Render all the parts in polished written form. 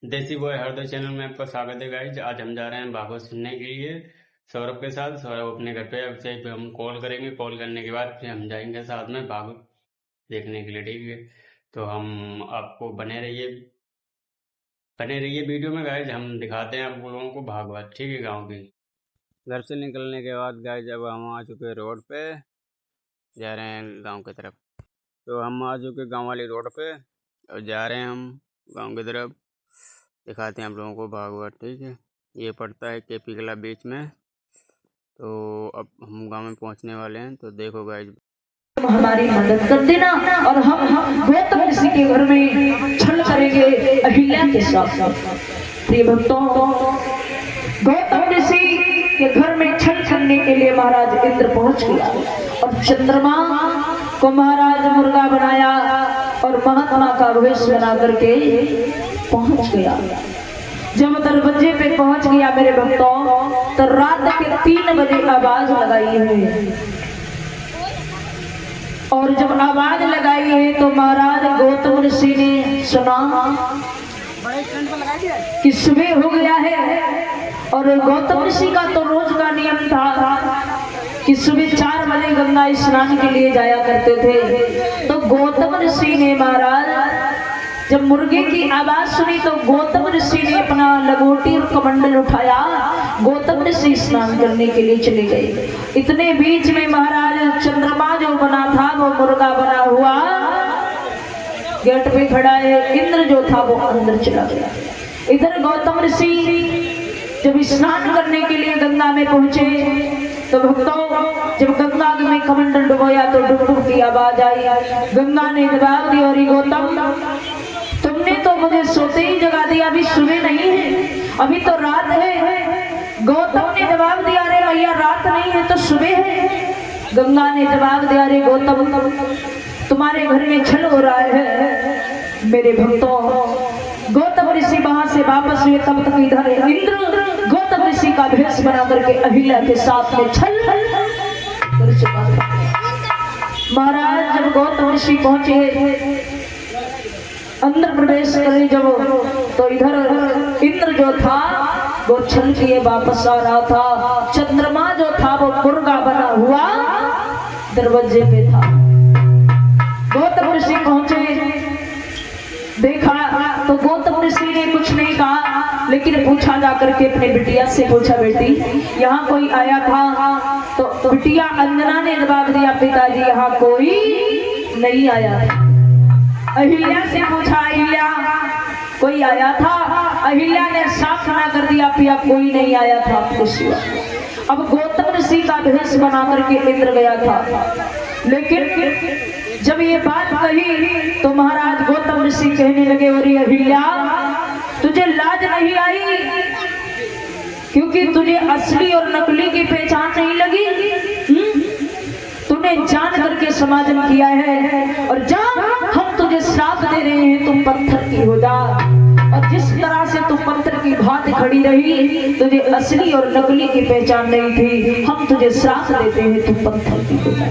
देसी boy Hardoi channel में आपका स्वागत है गाइज। आज हम जा रहे हैं भागवत सुनने के लिए सौरभ के साथ। सौरभ अपने घर पे पे हम कॉल करेंगे। कॉल करने के बाद फिर हम जाएंगे साथ में भागवत देखने के लिए, ठीक है। तो हम आपको बने रहिए वीडियो में गाइज। हम दिखाते हैं आप लोगों को भागवत, ठीक है। गाँव की घर से निकलने के बाद गाइज अब हम आ चुके रोड पे, जा रहे हैं गाँव की तरफ। तो हम आ चुके गाँव वाली रोड पे और जा रहे हैं हम गाँव की तरफ। दिखाते हैं आप लोगों को भागवत, ठीक है। ये पड़ता है केपी कला बीच में। तो अब हम गांव में पहुंचने वाले हैं, तो देखो गाइस। हमारी मदद कर देना और हम गौतम ऋषि के घर में छल करेंगे अहिल्या के साथ। प्रिय भक्तों, गौतम ऋषि के घर में छल करने के लिए महाराज इंद्र पहुंच गया और चंद्रमा को महाराज मुर्गा बनाया और महात्मा का वेश बना करके पहुंच गया। जब दरवाजे पे पहुंच गया मेरे भक्तों, तो रात के 3 बजे आवाज लगाई है और जब आवाज लगाई है तो महाराज गौतम ऋषि ने सुना कि सुबह हो गया है। और गौतम ऋषि का तो रोज का नियम था कि सुबह 4 बजे गंगा स्नान के लिए जाया करते थे। तो गौतम ऋषि ने महाराज जब मुर्गे की आवाज सुनी तो गौतम ऋषि ने अपना लंगोटी और कमंडल उठाया। गौतम ऋषि स्नान करने के लिए चले गए। इतने बीच में महाराज चंद्रमा जो बना था वो मुर्गा बना हुआ गेट पे खड़ा है। इंद्र जो था वो अंदर चला गया। इधर गौतम ऋषि जब स्नान करने के लिए गंगा में पहुंचे तो भक्तों, जब गंगा में कमंडल डुबोया तो डुब की आवाज आई। गंगा ने जवाब दिया, और गौतम तुमने तो मुझे सोते ही जगा दिया, अभी सुबह नहीं है, अभी तो रात है। गौतम ने जवाब दिया, अरे भैया रात नहीं है तो सुबह है। गंगा ने जवाब दिया, अरे गौतम तुम्हारे घर में छल हो रहा है। मेरे भक्तों, गौतम ऋषि वहां से वापस हुए तब तक इधर इंद्र गौतम ऋषि का भेष बना करके अहिल्या के साथ में छल कर चुका था। महाराज जब गौतम ऋषि पहुंचे अंदर प्रवेश करे जब, तो इधर इंद्र जो था वो छल किए वापस आ रहा था। चंद्रमा जो था वो मुर्गा बना हुआ दरवाजे पे था। गौतम ऋषि पहुंचे, देखा तो गौतम ऋषि ने कुछ नहीं कहा, लेकिन पूछा जाकर के अपने बिटिया से, पूछा बेटी यहाँ कोई आया था? तो बिटिया अंजना ने जवाब दिया, पिताजी यहाँ कोई नहीं आया था। अहिल्या से पूछा, अहिल्या कोई आया था? अहिल्या ने साफ मना कर दिया, पिया कोई नहीं आया था आपके सिवा। अब गौतम ऋषि का भेष बना करके इंद्र गया था। लेकिन जब ये बात कही तो महाराज गौतम ऋषि कहने लगे, और अहिल्या तुझे लाज नहीं आई क्योंकि तुझे असली और नकली की पहचान नहीं लगी? तूने जान करके समाजन किया है, और जा हम तुझे श्राप दे रहे हैं, तुम पत्थर की हो जा। और जिस तरह से तुम पत्थर की भांति खड़ी रही, तुझे असली और नकली की पहचान नहीं थी, हम तुझे श्राप देते हैं, तुम पत्थर की हो जा।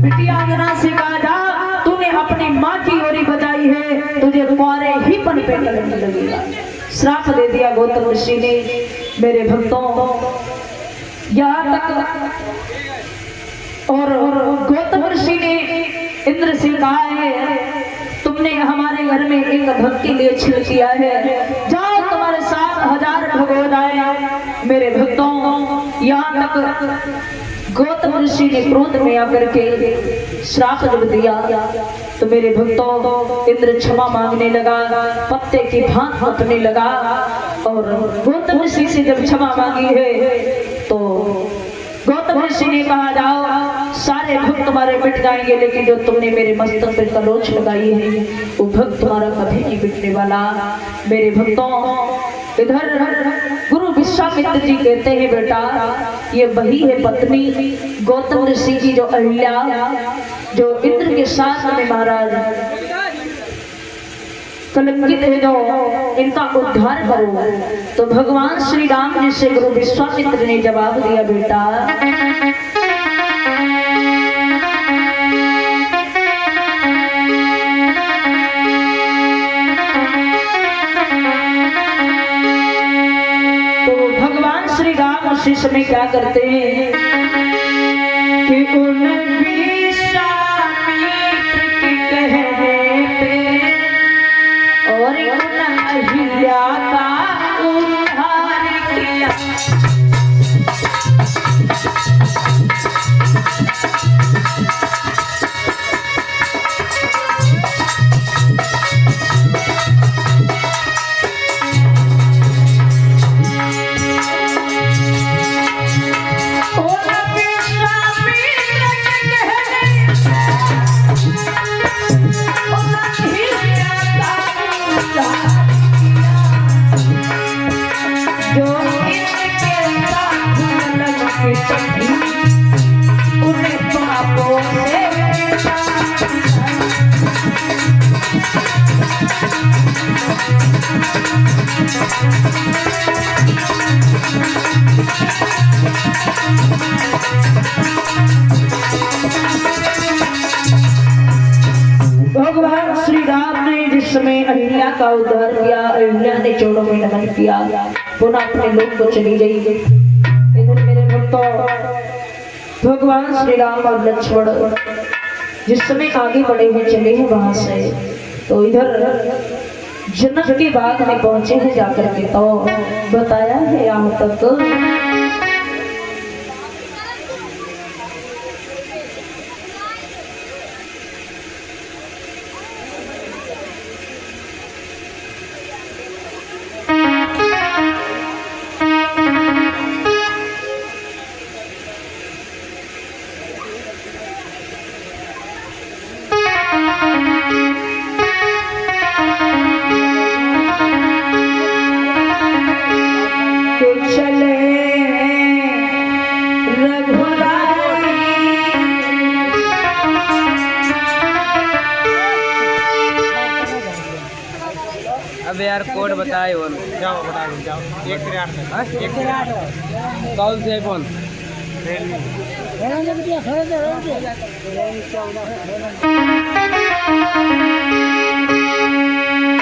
बिटिया अंजना से कहा, जा तूने अपनी माँ की ओरी बजाई है, तुझे कुंवारे ही पन पे लगने लगेगा। श्राप दे दिया गौतम ऋषि ने। मेरे भक्तों, यहाँ तक और गौतम ऋषि ने इंद्र से कहा है, तुमने हमारे घर में एक भक्त के लिए छल किया है, जाओ तुम्हारे 7,000 भगोद आए। मेरे भक्तों, यहाँ तक गौतम ऋषि ने क्रोध में आकर के श्राप जब दिया तो मेरे भक्तों, इंद्र क्षमा मांगने लगा, पत्ते की भांत हटने लगा। और गौतम ऋषि से जब क्षमा मांगी है तो गौतम ऋषि ने कहा, जाओ सारे भक्त तुम्हारे मिट जाएंगे, लेकिन जो तुमने मेरे मस्तक पर करोच लगाई है वो भक्त तुम्हारा कभी नहीं मिटने वाला। मेरे भक्तों, इधर गुरु विश्वामित्र जी कहते हैं, बेटा ये वही है पत्नी गौतम ऋषि की जो अहिल्या, जो इंद्र के साथ में महाराज कलंकित है, जो इनका उद्धार करो। तो भगवान श्री राम जी से गुरु विश्वामित्र ने जवाब दिया, बेटा उसी समय क्या करते हैं कि उन विश्वामित्र के कहने पे और उन अहिल्या का उद्धार किया। भगवान श्री राम ने जिस समय अहिल्या का उद्धार किया, अहिल्या ने चरणों में नमन किया, पुनः अपने लोक को चली गई। इधर मेरे भक्तों, भगवान श्री राम और लक्ष्मण जिस समय आगे बढ़े हुए चले हैं वहां से, तो इधर जनक के बाग में पहुंचे हैं जाकर के, तो बताया है यहाँ तक अब यार कोड बताए वो जाओ बता दो जाओ 1 से 8 1 से 8 कौन से फोन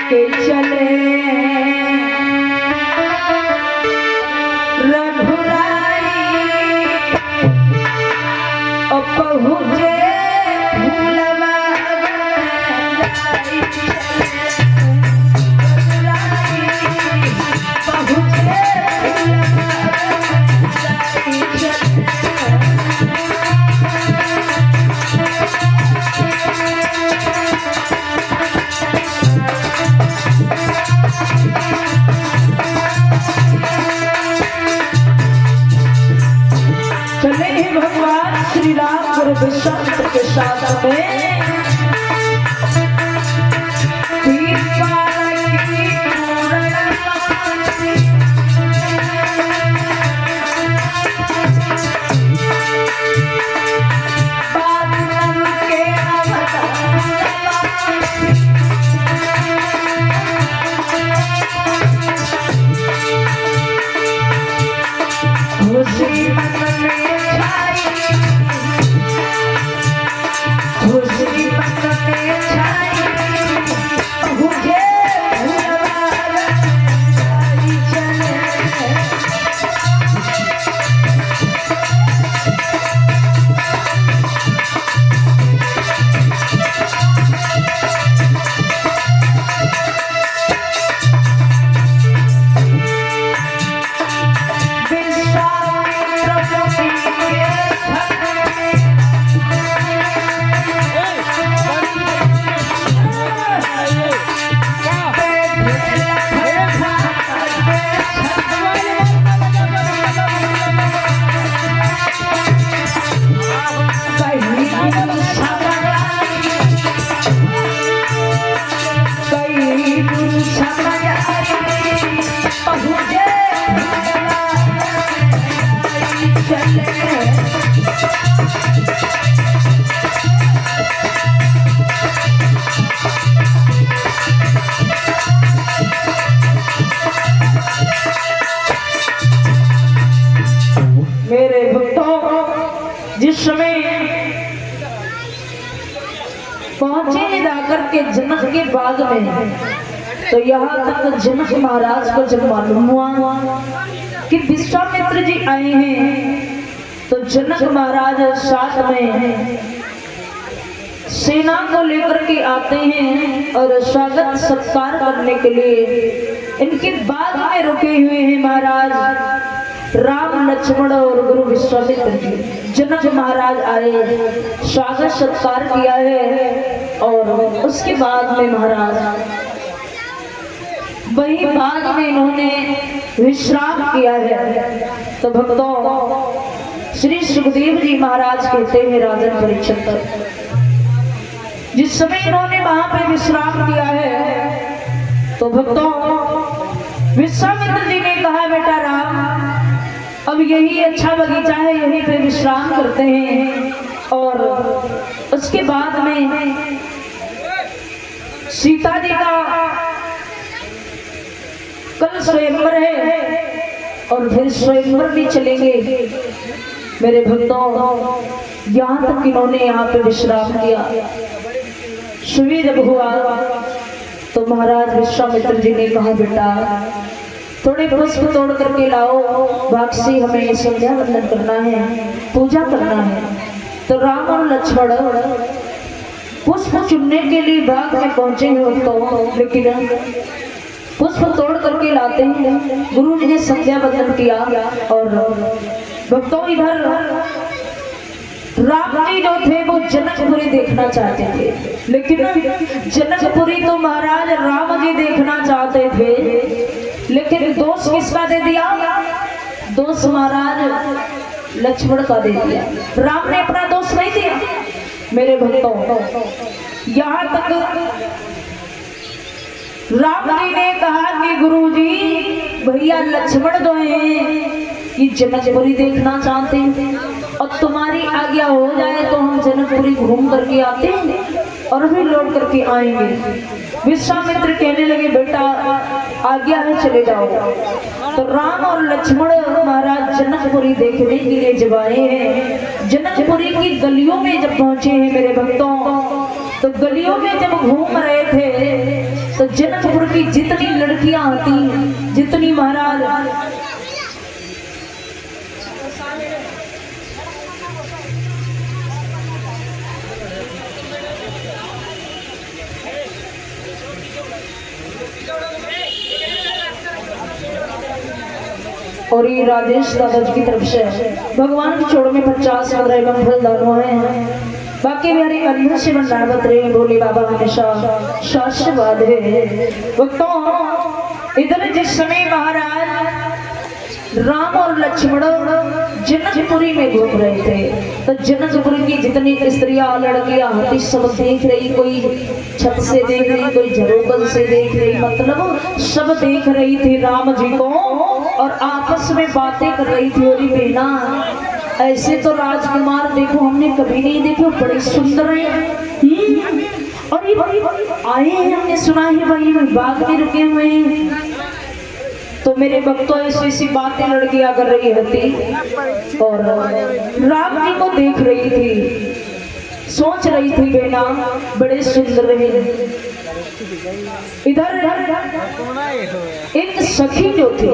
के चले रघुराई और पहुँचे भूलवा भगवान श्री राम गुरु विश्वामित्र के साथ में मेरे भक्तों, जिस समय पहुंचे जाकर के जनक के बाग में, तो यहाँ तक जनक महाराज को जब मालूम हुआ कि विश्वामित्र जी आए हैं। तो जनक महाराज साथ में सेना को लेकर के आते हैं और स्वागत सत्कार करने के लिए इनके बाग में रुके हुए हैं महाराज राम लक्ष्मण और गुरु विश्वामित्र जी। जनक महाराज आए, स्वागत सत्कार किया है और उसके बाद में महाराज वही बाग में इन्होंने विश्राम किया है। तो भक्तों श्री सुखदेव जी महाराज कहते हैं राजन परीक्षित, जिस समय इन्होंने वहां पे विश्राम किया है तो भक्तों विश्वामित्र जी ने कहा बेटा राम अब यही अच्छा बगीचा है, यहीं पे विश्राम करते हैं और उसके बाद में सीता जी का कल स्वयंवर है और फिर स्वयंवर भी चलेंगे। मेरे भक्तों यहाँ तक इन्होंने यहाँ पे विश्राम किया। सुबह जब हुआ तो महाराज विश्वामित्र जी ने कहा बेटा थोड़े पुष्प तोड़ करके लाओ, वापसी हमें संध्या वंदन करना है, पूजा करना है। तो राम और लक्ष्मण पुष्प चुनने के लिए बाग में पहुंचे हैं तो लेकिन पुष्प तोड़ करके लाते हैं। गुरु जी ने संध्या वंदन किया और भक्तों इधर राम जी जो थे वो जनकपुरी देखना चाहते थे, लेकिन जनकपुरी तो महाराज राम जी देखना चाहते थे, लेकिन दोष किसका दे दिया? दोष महाराज लक्ष्मण का दे दिया। राम ने अपना दोष नहीं दिया। मेरे भक्तों यहाँ तक राम जी ने कहा कि गुरु जी भैया लक्ष्मण जो है ये जनकपुरी देखना चाहते हैं और तुम्हारी आज्ञा हो जाए तो हम जनकपुरी घूम करके आते हैं और भी लौट करके आएंगे। विश्वामित्र कहने लगे बेटा आज्ञा है चले जाओ। तो राम और लक्ष्मण महाराज जनकपुरी देखने के लिए जब आए हैं, जनकपुरी की गलियों में जब पहुंचे हैं मेरे भक्तों, तो गलियों में जब घूम रहे थे तो जनकपुर की जितनी लड़कियां आती, जितनी महाराज और ये राजेश दादा जी की तरफ से भगवान की छोड़ में 50 एवं फलदान हुए हैं। बाकी मेरी अंदर से बंदावत रहे बोले बाबा हमेशा शाश्वत है। भक्तों इधर जिस समय महाराज राम और लक्ष्मण जनकपुरी में घूम रहे थे तो जनकपुरी की जितनी स्त्रियां लड़कियां होती सब देख रही, कोई छत से देख रही, कोई झरोकल से देख रही, मतलब सब देख रही थी राम जी को और आपस में बातें कर रही थी। और बहना ऐसे तो राजकुमार देखो हमने कभी नहीं देखे, बड़े सुंदर हैं और ये आए हैं, हमने सुना है भाई बाग में रुके हुए हैं। तो मेरे भक्तों ऐसी ऐसी बातें लड़कियां कर रही होती और राम जी को देख रही थी, सोच रही थी बेना बड़े सुंदर हैं। इधर एक सखी जो थी,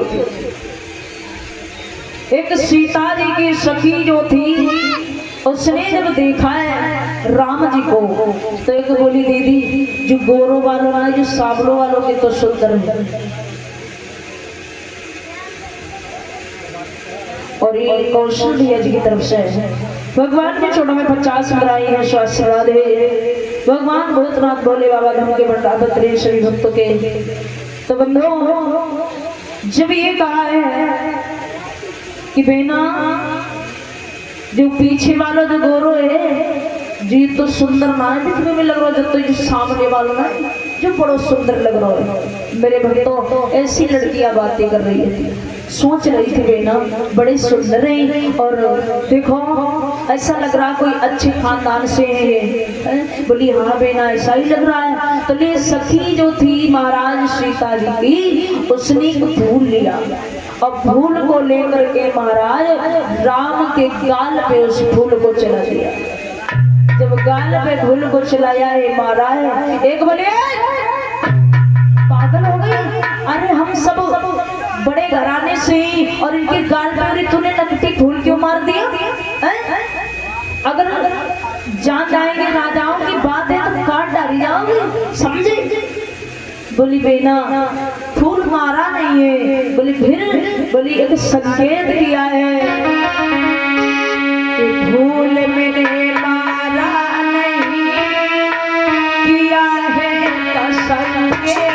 एक सीता जी की सखी जो थी, उसने जब देखा है राम जी को तो एक बोली दीदी जो गोरों वालों ना जो सांवलों वालों के तो सुंदर है। और ये कौशल्य जी की तरफ से भगवान के चरणों में 50 मुद्राएं हैं, आशीर्वाद है। भगवान भूतनाथ भोले बाबा धम के बंदावत रहे सभी भक्तों के। तो बंधुओं जब ये कहा है कि बेना जो पीछे वाला जो गोरो है जी तो सुंदर ना है दिखने में लग रहा है, जब तो जो सामने वाला ना जो बड़ा सुंदर लग रहा है। मेरे भक्तों ऐसी लड़कियां बातें कर रही है, सोच रही थी बेना बड़े सुंदर हैं और देखो ऐसा लग रहा कोई अच्छे खानदान से है। बोली हाँ बेना ऐसा ही लग रहा है। तो ये सखी जो थी महाराज सीता जी की, उसने फूल लिया और फूल को लेकर के महाराज राम के गाल पे उस फूल को चला दिया। जब गाल पे फूल को चलाया है महाराज एक बोले पागल हो गई, अरे हम सब बड़े घराने से ही और इनके गाल पे अरे तूने नकटी फूल क्यों मार दिया हैं? अगर जान जाएंगे राजाओं की बात है तो काट डाली जाओगे, समझे? बोली बेना फूल मारा नहीं है। बोली फिर? बोली एक संकेत किया है कि फूल मैंने मारा नहीं, किया है का संकेत।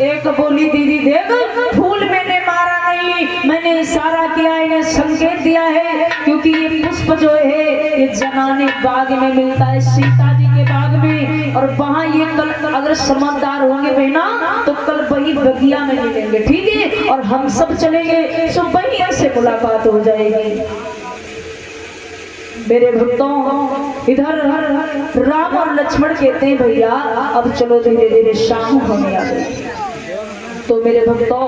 एक बोली दीदी देख फूल मैंने मारा नहीं, मैंने इशारा किया, इन्हें संकेत दिया है, क्योंकि ये पुष्प जो है ये जनाने बाग में मिलता है, सीता जी के बाग में, और वहाँ ये कल अगर समझदार होंगे बहना तो कल वही बगिया में मिलेंगे, ठीक है? और हम सब चलेंगे तो वहीं से मुलाकात हो जाएगी। मेरे भक्तों इधर राम और लक्ष्मण कहते हैं भैया अब चलो धीरे धीरे शाम होने आ गई। तो मेरे भक्तों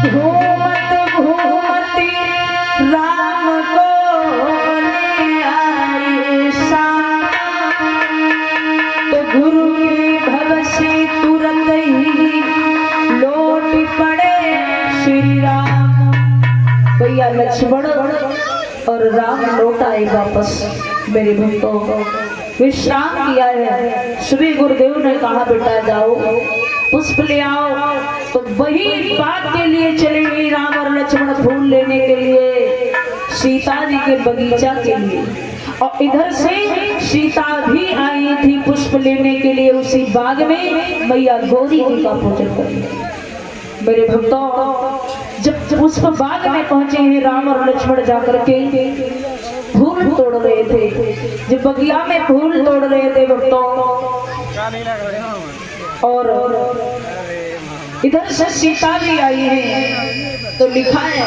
घूमत घूमती राम को ले आई शाम, तो गुरु की भवसी तुरंत ही लौट पड़े श्री राम। भैया लक्ष्मण और राम लौट आए वापस। मेरे भक्तों विश्राम किया है, श्री गुरुदेव ने कहा बेटा जाओ पुष्प ले आओ, तो वही बात के लिए चले राम और लक्ष्मण फूल लेने के लिए सीता जी के बगीचा के लिए। और इधर से सीता भी आई थी पुष्प लेने के लिए उसी बाग में मैया गौरी जी का पूजन करने। मेरे भक्तों जब पुष्प बाग में पहुंचे हैं राम और लक्ष्मण जाकर के फूल तोड़ रहे थे, जब बगिया में फूल तोड़ रहे थे भक्तों, और इधर से सीता भी आई है, तो लिखा है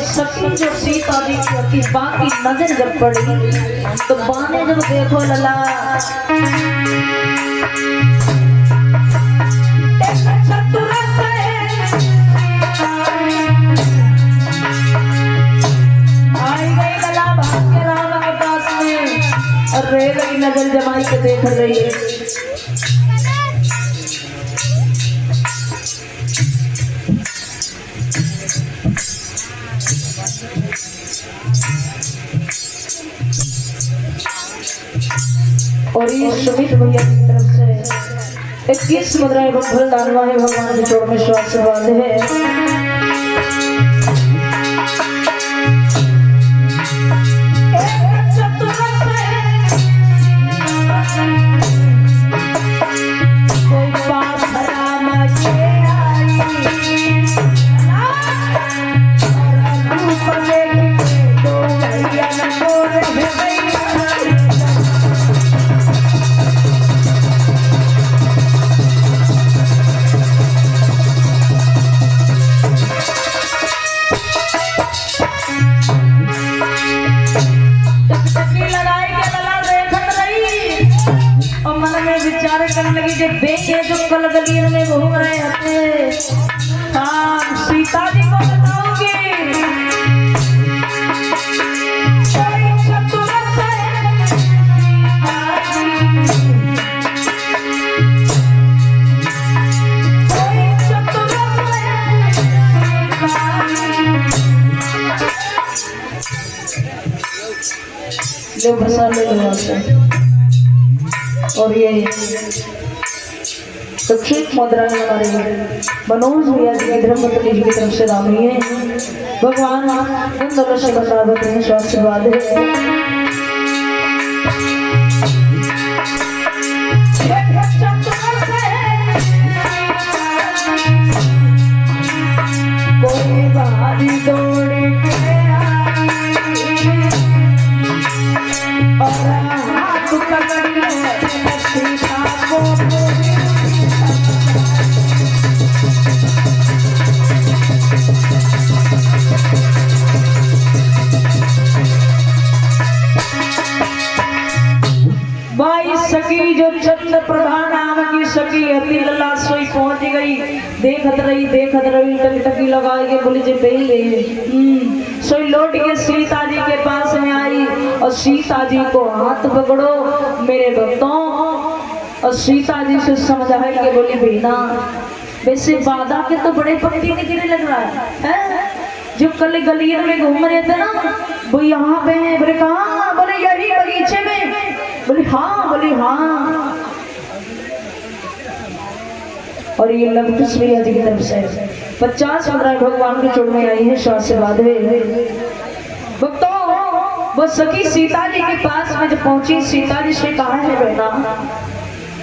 सखी जो सीता जी की बाकी नजर जब पड़ी तो बाने जब देखो लला आई गई लला भाग के राम के पास में और रह गई नजर जमाई के देख रही है। और ये सुमित भैया की तरफ से 21 मुद्राएं बंधल डालवा है भगवान के चोर में श्वास से बांधे है। कोई बात राम के आई और रूप में तो भैया न बोल विचार करने लगी जब देखे जो कल गलियों में घूम रहे थे। हाँ सीता जी को बताओगे कोई चतुर से कोई चतुर से बसा ले और ये दक्षिण मुद्रा में हमारे मनोज भैया जी की धर्मपत्नी जी की तरफ से रामी है। भगवान उन दोनों से बता हैं आशीर्वाद है। कोई बारी दौड़े और हाथ पकड़ सीता को भाई सखी जो चंद्र प्रधान नाम की सखी अति लला सोई पहुंच गई। देखत रही टकटकी लगा के बोली जे बेल गई सोई लौट के सीता जी के पास में आई और सीता जी को हाथ पकड़ो मेरे भक्तों। और सीता जी से समझाई के बोली बेना वैसे बाधा के तो बड़े पक्की निकलने लग रहा है? जो कल गलियों में घूम रहे थे ना वो यहाँ पे है। बोले कहाँ? बोले यही बगीचे में। बोले हाँ। बोले हाँ। और ये लवकुश भैया जी की तरफ से 50 मुद्राएं भगवान के चरण में आई है। आशीर्वाद है भक्तों। वो सखी सीता जी के पास में जब पहुंची सीता जी से कहा है बेटा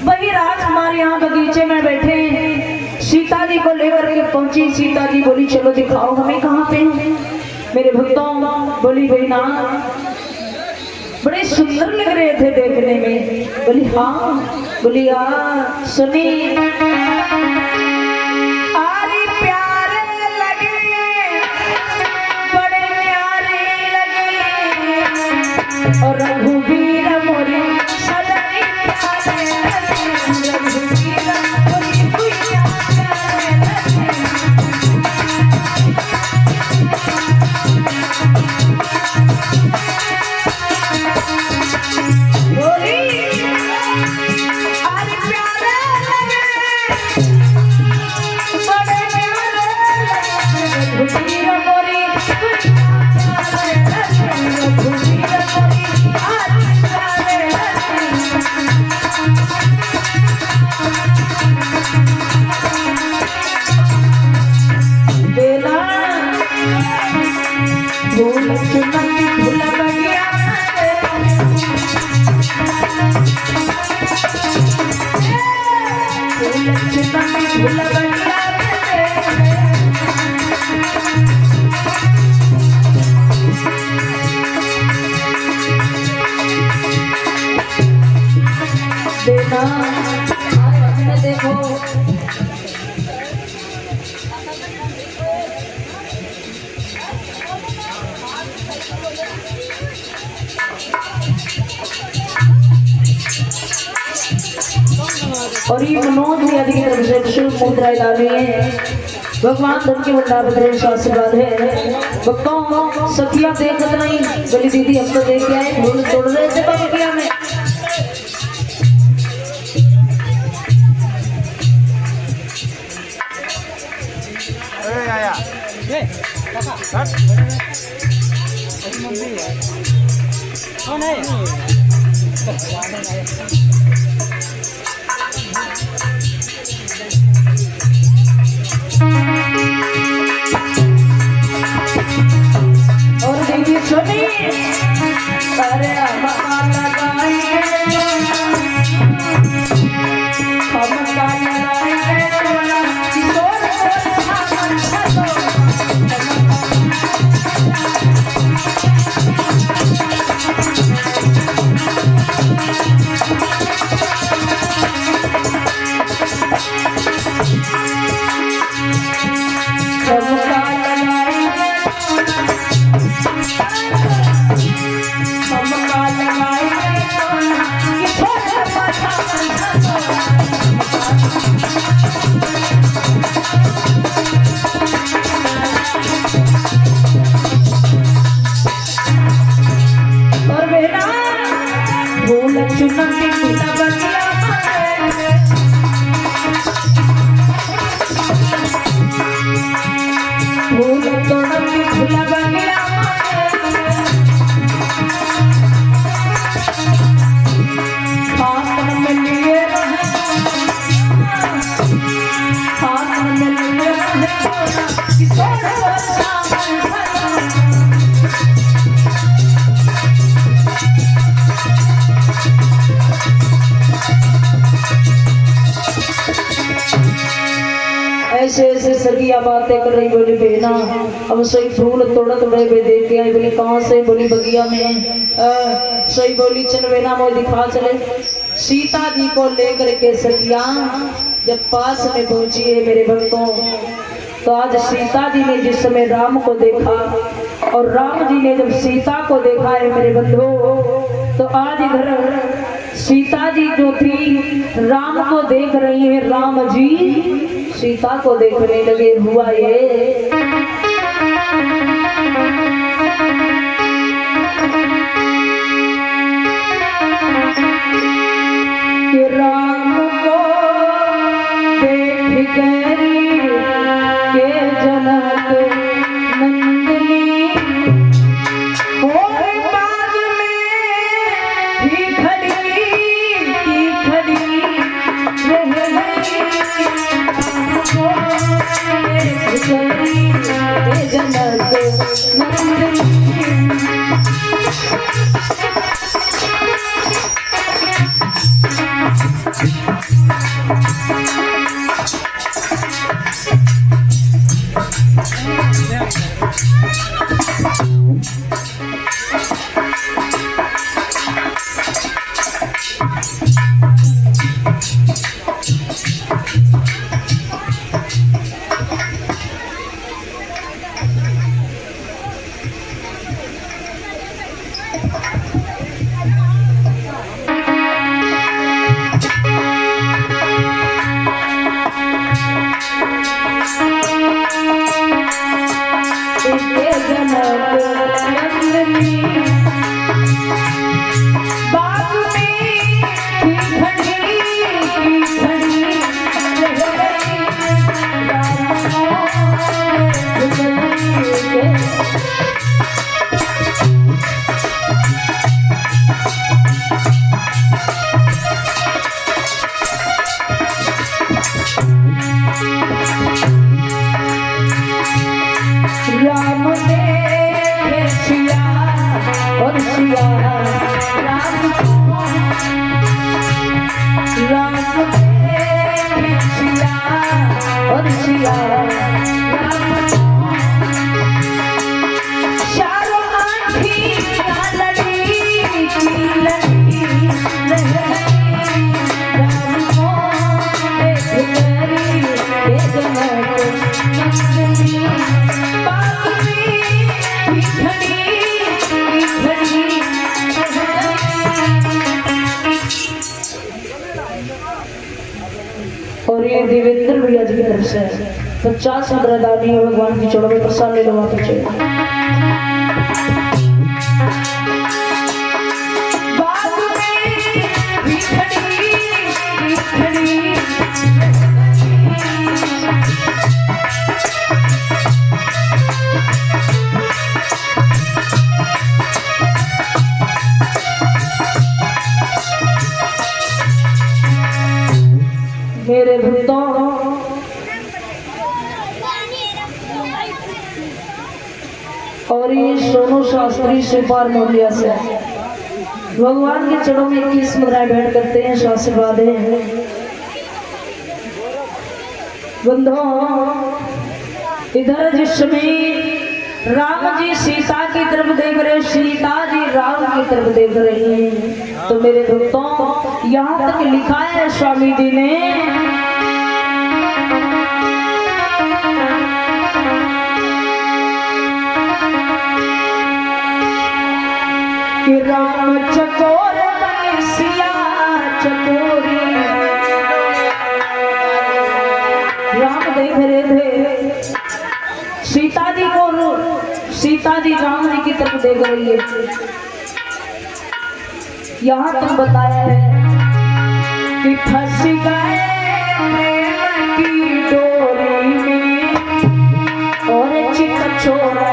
वही राजकुमार यहाँ बगीचे में बैठे हैं। सीता जी को लेकर के पहुंची। सीता जी बोली चलो दिखाओ हमें कहाँ पे मेरे भक्तों। बोली बहना बड़े सुंदर लग रहे थे देखने में। बोली हाँ। बोली यार सुनी आरी प्यारे लगे बड़े प्यारे लगे और रघुवीर मोरे सदनी प्यारे लगे रघुवीर मोरे प्यारे देखो और ये मनोज भैया जी की तरफ से शुभ मुद्राएं डाली है। भगवान धन के भंडार में आशीर्वाद है। भक्तों सखिया देखत नहीं बोली दीदी हम तो देख के आए भूल तोड़ रहे थे बगिया में। और देखिए सुनिए अरे बेरा फूल चुनती फूला बगिया फूल तोड़ती फूला बगिया हाथ में लिए हाथ में लिए ऐसे ऐसे सगिया बातें कर रही। बोली बेना अब सही फूल तोड़त बड़े बे देख के आई। बोली कहाँ से? बोली बगिया में। सही बोली चल बेना मोई दिखा चले। सीता जी को लेकर के सगिया जब पास में पहुंची है मेरे भक्तों, तो आज सीता जी ने जिस समय राम को देखा और राम जी ने जब सीता को देखा है मेरे बंधु, तो आज इधर सीता जी जो थी राम को देख रही है, राम जी सीता को देखने लगे। हुआ ये कि राम को देख गई के जनक नंदिनी और बाद में ही खड़ी और ये देवेंद्र भैया जी की तरफ से 50 दानी भगवान की चौड़ों में प्रसाद ले लो वहां पीछे। मेरे भक्तों और ये सोनू शास्त्री सुपार मोलिया से भगवान के चरणों में 21 मुद्राएं भेंट करते हैं। आशीर्वाद है बंधुओं। इधर जिस समय राम जी सीता की तरफ देख रहे, सीता जी राम की तरफ देख रही हैं, तो मेरे भक्तों यहाँ तक लिखा है स्वामी जी ने कि राम चकोर सिया चकोरी। राम देख रहे थे सीता जी को, सीता जी राम जी की तरफ देख रही है। यहाँ तक बताया है कि फंस गए प्रेम की डोरी में और चित छोड़ा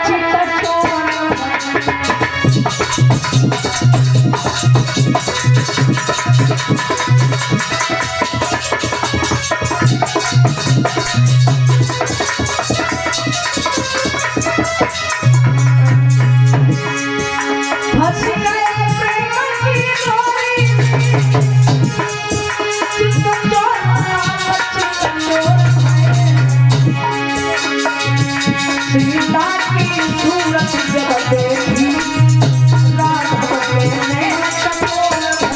चित छोड़ा। फंस गए प्रेम की डोरी में, चित छोड़ा चित छोड़ा। सीता की सूरत जब देखी राघव के नैन चकोर भये।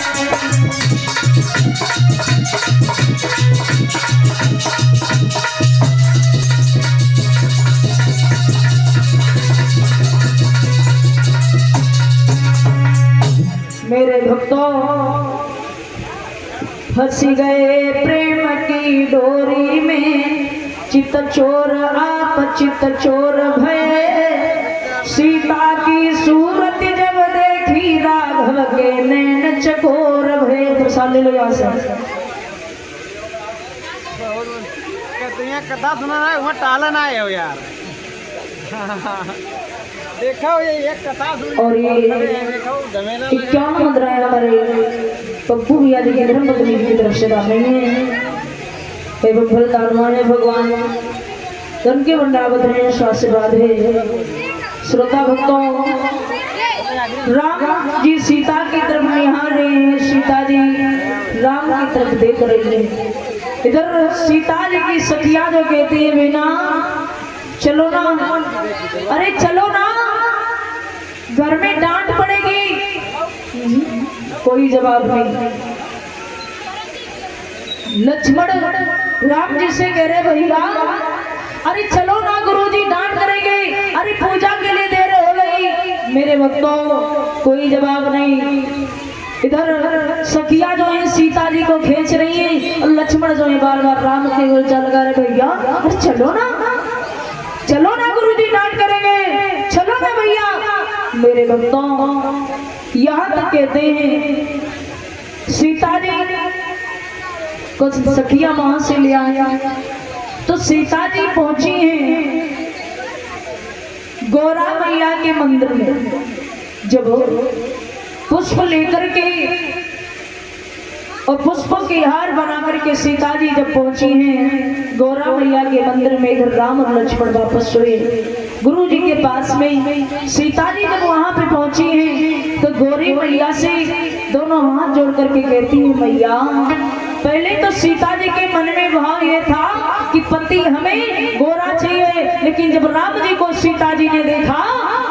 मेरे भक्तों, फंस गए प्रेम की डोरी में, चित चोर आप चित चोर भये। सीता की सूरत जब देखी राघव के नैन चकोर भये। प्रसाद ले लो यहाँ से। कथा सुना है वहाँ टाला ना है यार। देखो ये एक कथा सुन और ये 51 मुद्राएं हमारे पप्पू भैया जी की धर्मपत्नी की तरफ से डाल रही है। भगवान धन के वृंदावन में आशीर्वाद है। श्रोता भक्तों, राम जी सीता की तरफ निहार रहे हैं, सीता जी राम की तरफ देख रही है। इधर सीता जी की सखिया जो कहती है बिना चलो ना, अरे चलो ना, घर में डांट पड़ेगी। कोई जवाब नहीं। लक्ष्मण राम जी से कह रहे भैया अरे चलो ना, गुरुजी डांट करेंगे, अरे पूजा के लिए देर हो गई। मेरे भक्तों कोई जवाब नहीं। इधर सखिया जो है सीता जी को खींच रही है और लक्ष्मण जो है बार बार राम के उल्टा लगा रहे भैया अरे चलो ना, चलो ना गुरुजी डांट करेंगे, चलो ना भैया। मेरे भक्तों यहाँ तक कहते हैं सीता जी कुछ सखिया वहां से ले आया तो सीता जी पहुंची हैं गौरा मैया के मंदिर में। जब पुष्प लेकर के और पुष्पों के हार बना करके सीता जी जब पहुंची हैं गौरा मैया के मंदिर में, इधर राम और लक्ष्मण वापस हुए गुरु जी के पास में। सीता जी जब वहां पे पहुंची हैं तो गौरी मैया से दोनों हाथ जोड़ करके कहती है मैया, पहले तो सीता जी के मन में भाव ये था कि पति हमें गोरा चाहिए, लेकिन जब राम जी को सीता जी ने देखा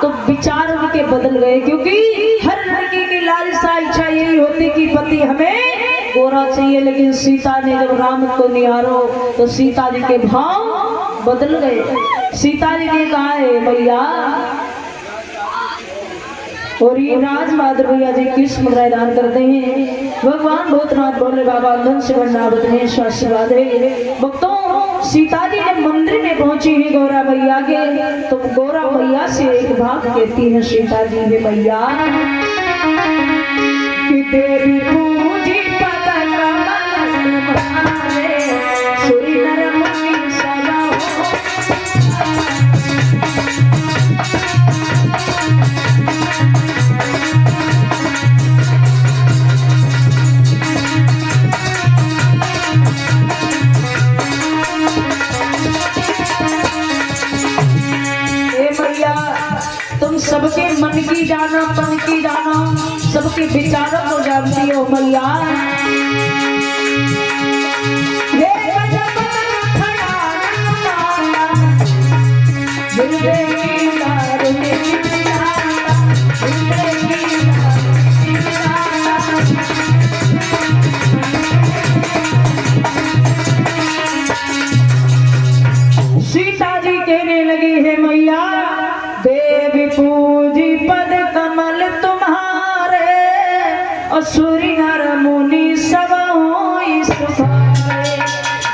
तो विचार उनके बदल गए, क्योंकि हर लड़की की लालसा इच्छा यही होती कि पति हमें गोरा चाहिए। लेकिन सीता ने जब राम को निहारो तो सीता जी के भाव बदल गए। सीता जी ने कहा है भैया, और ये राज बहादुर भैया जी किस मुद्रा दान करते हैं। भगवान भूतनाथ बोले बाबा धन से वरनावत में आशीर्वाद है। भक्तों सीता जी जब मंदिर में पहुंची है गौरा भैया के तो गौरा भैया से एक बात कहती है सीता जी ने भैया कि देवी पूजी पद कमल सुरी नर मुनि सदा तुम सबके मन की जानो, तन की जानो, सबके विचारों को जानती हो मैया। सीता जी कहने लगी है मैया, देवी पूजी पद कमल तुम्हारे असुरी नर मुनि सब होई सुधारे।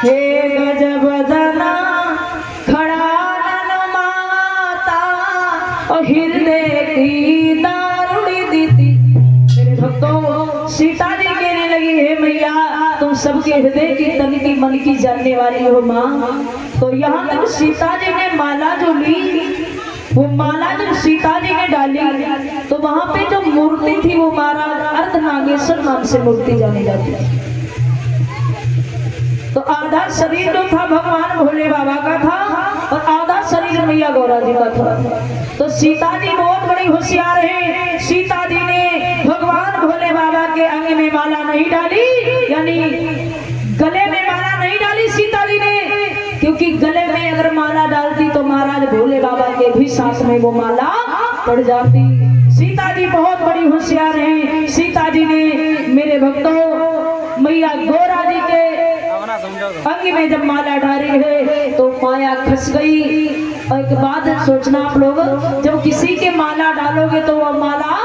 हे गजब दना खड़ानन माता और हृदय की दारुणी दीति। मेरे भक्तों सीता जी कहने लगी, हे मैया तुम सबके हृदय की तन की मन की जानने वाली हो माँ। तो यहाँ तक सीता जी ने माला जो ली, वो माला जब सीता जी ने डाली तो वहां पे जो मूर्ति थी वो महाराज अर्धनागेश्वर नाम से मूर्ति जानी जाती है। तो आधा शरीर जो था भगवान भोले बाबा का था और आधा शरीर मैया गौरा जी का था। तो सीता जी बहुत बड़ी होशियार है। सीता जी ने भगवान भोले बाबा के अंग में माला नहीं डाली, यानी गले में माला नहीं डाली सीता जी ने, क्योंकि गले में अगर माला डालती तो महाराज भोले बाबा के भी साथ में वो माला पड़ जाती। सीता जी बहुत बड़ी होशियार हैं। सीता जी ने मेरे भक्तों मैया गौरा जी के अंग में जब माला डाली है तो माया खस गई। और एक बात सोचना आप लोग, जब किसी के माला डालोगे तो वो माला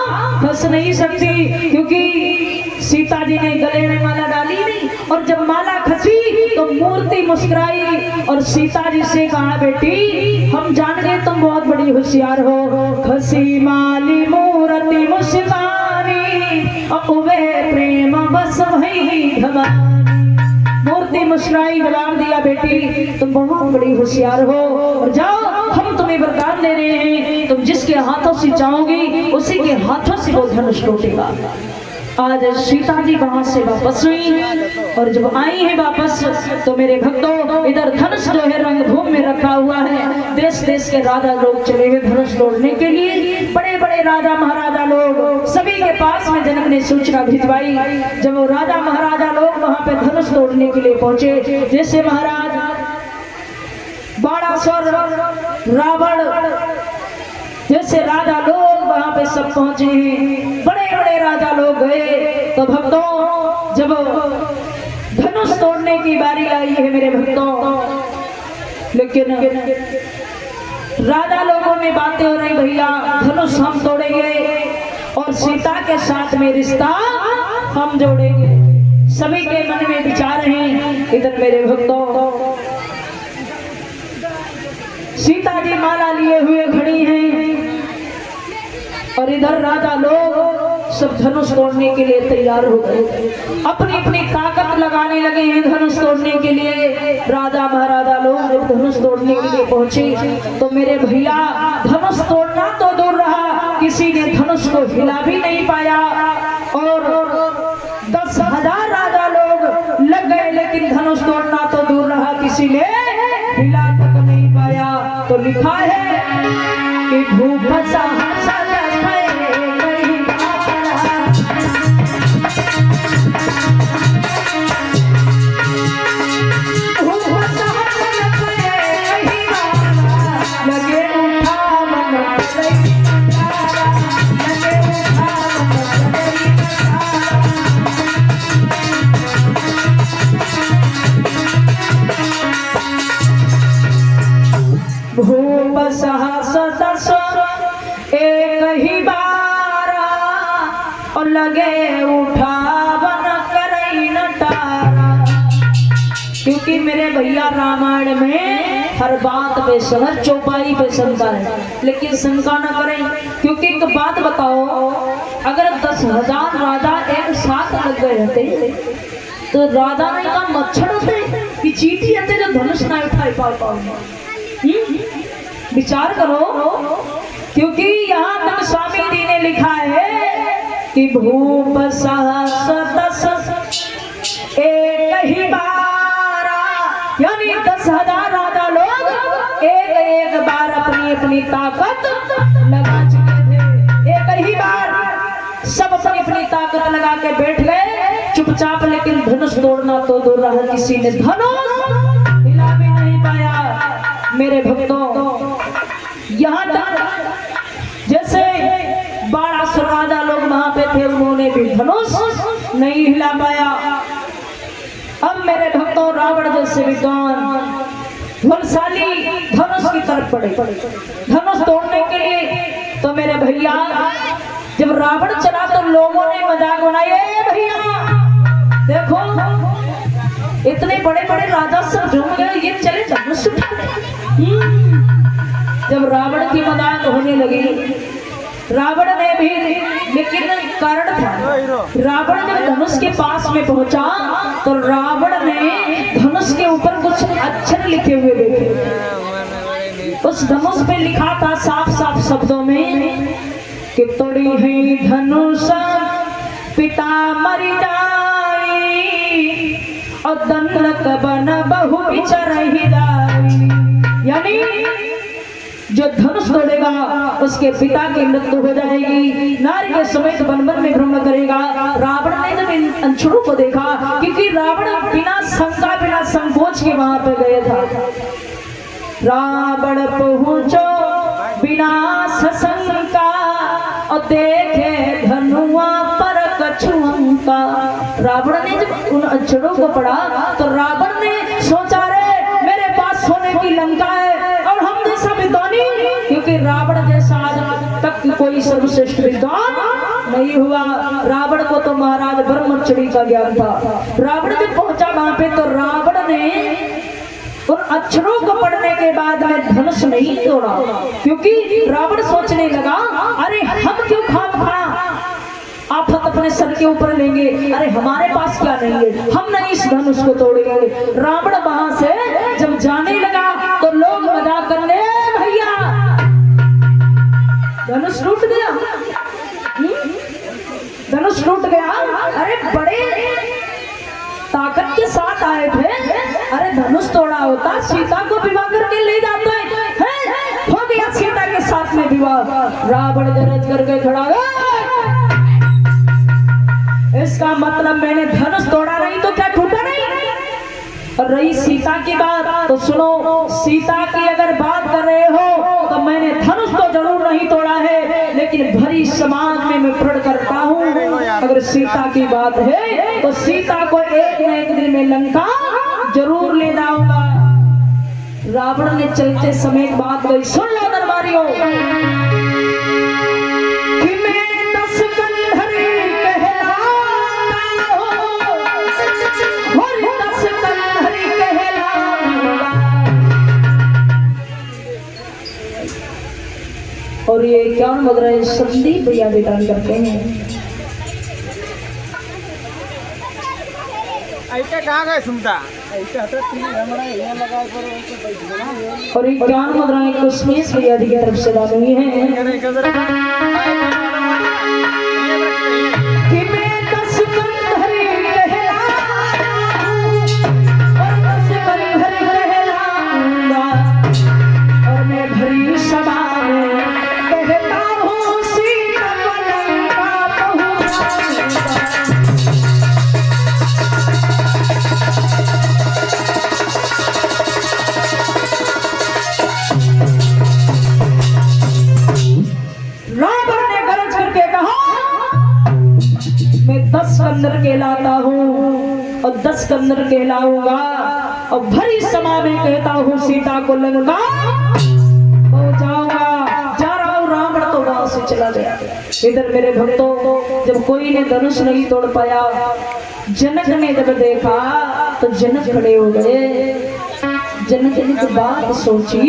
फंस नहीं सकती, क्योंकि सीता जी ने गले में माला डाली नहीं। और जब माला खसी तो मूर्ति मुस्कुराई और सीता जी से कहा, बेटी हम जान गए तुम बहुत बड़ी होशियार हो। खसी माली मूर्ति मुस्कानी अबे प्रेम बस भई भवानी। मूर्ति मुस्कुराई, जवाब दिया, बेटी तुम बहुत बड़ी होशियार हो और जाओ हम तुम्हें वरदान दे रहे हैं, तुम जिसके हाथों से चाहोगी उसी के हाथों से वो धनुष टूटेगा। आज सीता जी वहां से वापस हुई और जब आई है वापस तो मेरे भक्तों इधर धनुष जो है रंगभूमि में रखा हुआ है। देश देश के राजा लोग चले हुए धनुष तोड़ने के लिए, बड़े बड़े राजा महाराजा लोग, सभी के पास में जनक ने सूचना भिजवाई। जब वो राजा महाराजा लोग वहां पे धनुष तोड़ने के लिए पहुंचे, जैसे महाराज बाणासुर, रावण जैसे राजा लोग वहां पे सब पहुंचे हैं, बड़े बड़े राजा लोग गए। तो भक्तों जब धनुष तोड़ने की बारी आई है मेरे भक्तों, लेकिन राजा लोगों में बातें हो रही, भैया धनुष हम तोड़ेंगे और सीता के साथ में रिश्ता हम जोड़ेंगे। सभी के मन में विचार हैं। इधर मेरे भक्तों सीता जी माला लिए हुए खड़ी हैं और इधर राजा लोग सब धनुष तोड़ने के लिए तैयार हो गए, अपनी अपनी ताकत लगाने लगे हैं धनुष तोड़ने के लिए। राजा महाराजा लोग जब धनुष तोड़ने के लिए पहुंचे तो मेरे भैया धनुष तोड़ना तो दूर रहा, किसी ने धनुष को हिला भी नहीं पाया और 10,000 राजा लोग लग गए, लेकिन धनुष तोड़ना तो दूर रहा, किसी ने हिला तक नहीं पाया। तो लिखा है कि भूप भूप सहस दस एक ही बारा और लगे उठावन करई नटारा। क्योंकि मेरे भैया रामायण में हर बात पे हर चौपाई पे शंका है, लेकिन शंका न करें, क्योंकि एक बात बताओ, अगर 10,000 राजा एक साथ लग गए होते तो राजा नहीं का मच्छर होते कि चीटी होते जो धनुष ना उठाई पाओगे। विचार करो, क्योंकि यहाँ तक स्वामी जी ने लिखा है कि भूप सहस दस एक ही बारा, यानी 10,000 राजा लोग एक एक बार अपनी अपनी ताकत लगा चुके थे। एक ही बार सब अपनी अपनी ताकत लगा के बैठ गए चुपचाप, लेकिन धनुष तोड़ना तो दूर रहा, किसी ने धनुष हिला भी नहीं पाया। मेरे भक्तों यहाँ तक जैसे 1200 राजा लोग वहां पे थे, उन्होंने भी धनुष नहीं हिला पाया। अब मेरे भक्तों रावण जैसे विद्वान बलशाली धनुष की तरफ पड़े धनुष तोड़ने के लिए। तो मेरे भैया जब रावण चला तो लोगों ने मजाक बनाया, भैया देखो इतने बड़े बड़े राजा सब झूम गए, ये चले धनुष उठा। जब रावण की मजाक होने लगी रावण ने भी, लेकिन कारण था, रावण जब धनुष के पास में पहुंचा तो रावण ने धनुष के ऊपर कुछ अक्षर लिखे हुए देखे। उस धनुष पे लिखा था साफ साफ शब्दों में कि तोड़ी है धनुष पिता मर जाई और दंडक बन बहु विचरहि दाई। यानी जो धनुष तोड़ेगा उसके पिता की मृत्यु हो जाएगी, नारी के समेत वन वन में भ्रमण करेगा। रावण ने जब इन अंशुओं को देखा, क्योंकि रावण बिना शंका बिना संकोच के वहां पे गया था। रावण पहुंचो बिना शंका और देखे धनुआ पर कछुअंका। रावण ने जब उन अक्षरों को पढ़ा तो रावण ने सोचा, रे मेरे पास सोने की लंका है और हम जैसा विद्वानी, क्योंकि रावण जैसा आज तक कोई सर्वश्रेष्ठ विद्वान नहीं हुआ। रावण को तो महाराज ब्रह्मचर्य का ज्ञान था। रावण जब पहुंचा वहां पे तो रावण ने उन अक्षरों को पढ़ने के बाद में धनुष नहीं तोड़ा, क्योंकि रावण सोचने लगा, अरे हम क्यों खामखा आफत अपने सर के ऊपर लेंगे, अरे हमारे पास क्या नहीं है, हम नहीं इस धनुष को तोड़ेंगे। रावण वहां से जब जाने लगा तो लोग मजाक करने, भैया धनुष टूट गया, धनुष टूट गया, अरे बड़े ताकत के साथ आए थे, अरे धनुष तोड़ा होता सीता को विवाह करके ले जाते हैं, हो गया सीता के साथ में विवाह। रावण गरज करके खड़ा, इसका मतलब मैंने धनुष तोड़ा नहीं तो क्या टूटा नहीं। और रही सीता की बात तो सुनो, सीता की अगर बात कर रहे हो तो मैंने धनुष तो जरूर नहीं तोड़ा है, लेकिन भरी समाज में मैं प्रण करता हूँ, अगर सीता की बात है तो सीता को एक न एक दिन में लंका जरूर ले जाऊंगा। रावण ने चलते समय बात कही, सुन लो दरबारियों, कि मैं 10 कंधरी और ये 51 मुद्राएं संदीप भैया वितरण करते हैं। और 51 मुद्राएं कुसमेश भैया की तरफ से दान हुई है। मैं 10 कंदर कहलाता हूँ और 10 कंदर कहलाऊंगा और भरी समा में कहता हूँ सीता को लंका पहुंचाऊंगा। जा रहा हूँ, रावण तो वहां से चला गया। इधर मेरे भक्तों, जब कोई ने धनुष नहीं तोड़ पाया, जनक ने जब देखा तो जनक खड़े हो गए। जनक ने तो बात सोची,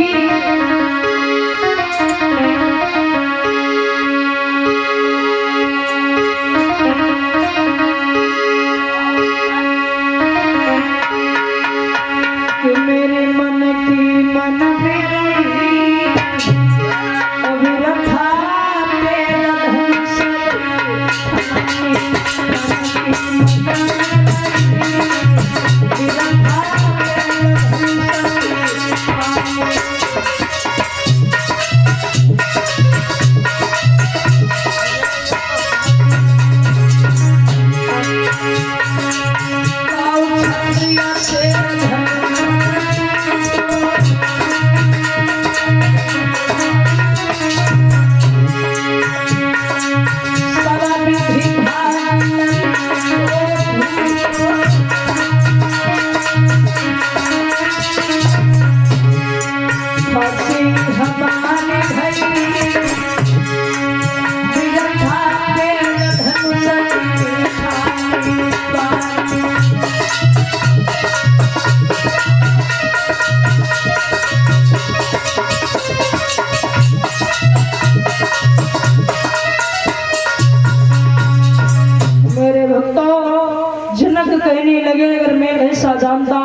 भक्तों, जनक कहने लगे अगर मैं ऐसा जानता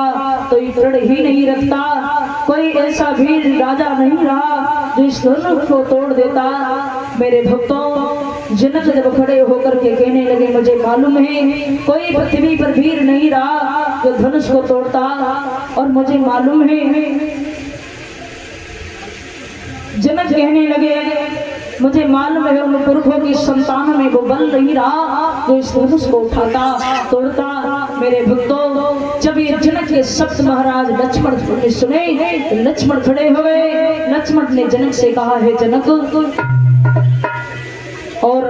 तो ये प्रण ही नहीं रखता, कोई ऐसा वीर राजा नहीं रहा जो इस धनुष को तोड़ देता। मेरे भक्तों, जनक जब खड़े होकर के कहने लगे मुझे मालूम है कोई पृथ्वी पर वीर नहीं रहा जो धनुष को तोड़ता, और मुझे मालूम है, जनक कहने लगे मुझे मालूम है उन पुरखों की संतान में वो बल नहीं रहा जो इस धनुष को उठाता तोड़ता। मेरे भक्तों, जब ये जनक के शब्द महाराज लक्ष्मण ने सुने, लक्ष्मण खड़े हो गए। लक्ष्मण ने जनक से कहा है जनक, और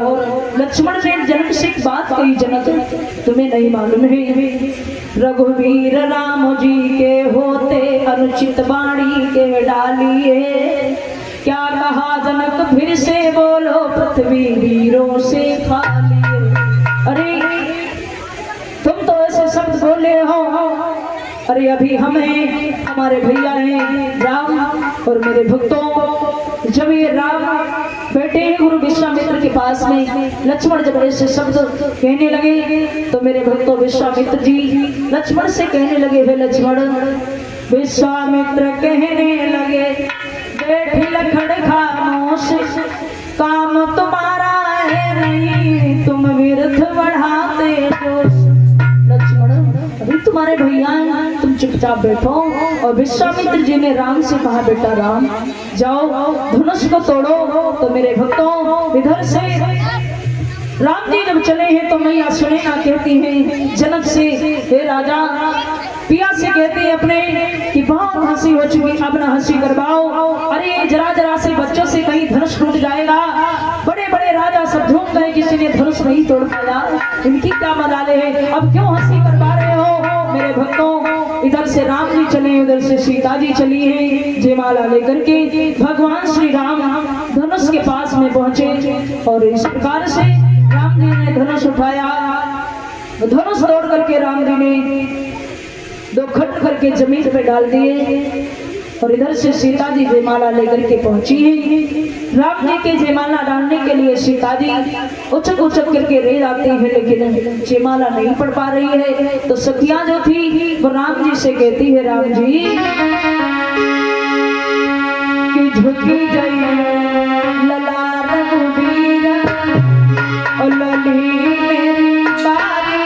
लक्ष्मण ने जनक से एक बात कही, जनक तुम्हें नहीं मालूम है रघुवीर राम जी के होते अनुचित वाणी के डालिए, क्या कहा जनक फिर से बोलो पृथ्वी वीरों से खाली। अरे तुम तो ऐसे शब्द बोले हो, अरे अभी हमें हमारे भैया हैं राम और मेरे भक्तों, जब ये राम बैठे गुरु विश्वामित्र के पास में, लक्ष्मण जब ऐसे शब्द कहने लगे तो मेरे भक्तों विश्वामित्र जी लक्ष्मण से कहने लगे हे लक्ष्मण, विश्वामित्र कहने लगे बैठी लखड़ खामोश, काम तुम्हारा है नहीं तुम विरथ बढ़ाते जोश। लक्ष्मण अभी तुम्हारे भैया हैं, तुम चुपचाप बैठो। और विश्वामित्र जी ने राम से कहा बेटा राम जाओ धनुष को तोड़ो। तो मेरे भक्तों, इधर से राम जी जब चले हैं तो मैया सुनैना कहती है जनक से, हे राजा, पिया से कहते हैं अपने कि बहुत हंसी हो चुकी, अब ना हंसी करवाओ। अरे जरा जरा से बच्चों से कहीं धनुष टूट जाएगा, बड़े बड़े राजा सब झूम गए, किसी ने धनुष नहीं तोड़ पाया, इनकी क्या मजाले है, अब क्यों हंसी करवा रहे हो। मेरे भक्तों, इधर से राम जी चले, उधर से सीता जी चली है जयमाला लेकर के। भगवान श्री राम धनुष के पास में पहुंचे और इस प्रकार से राम जी ने धनुष उठाया, धनुष तोड़ करके राम जी ने दो खट करके जमीन पे डाल दिए। और इधर से सीता जी जयमाला लेकर के पहुंची है। राम जी के जयमाला डालने के लिए सीता जी उछक उछक करके रे जाती है, लेकिन जयमाला नहीं पड़ पा रही है। तो सखियां जो थी वो राम जी से कहती है राम जी कि झुकी गई लला रघुवीर और लली मेरी बारी,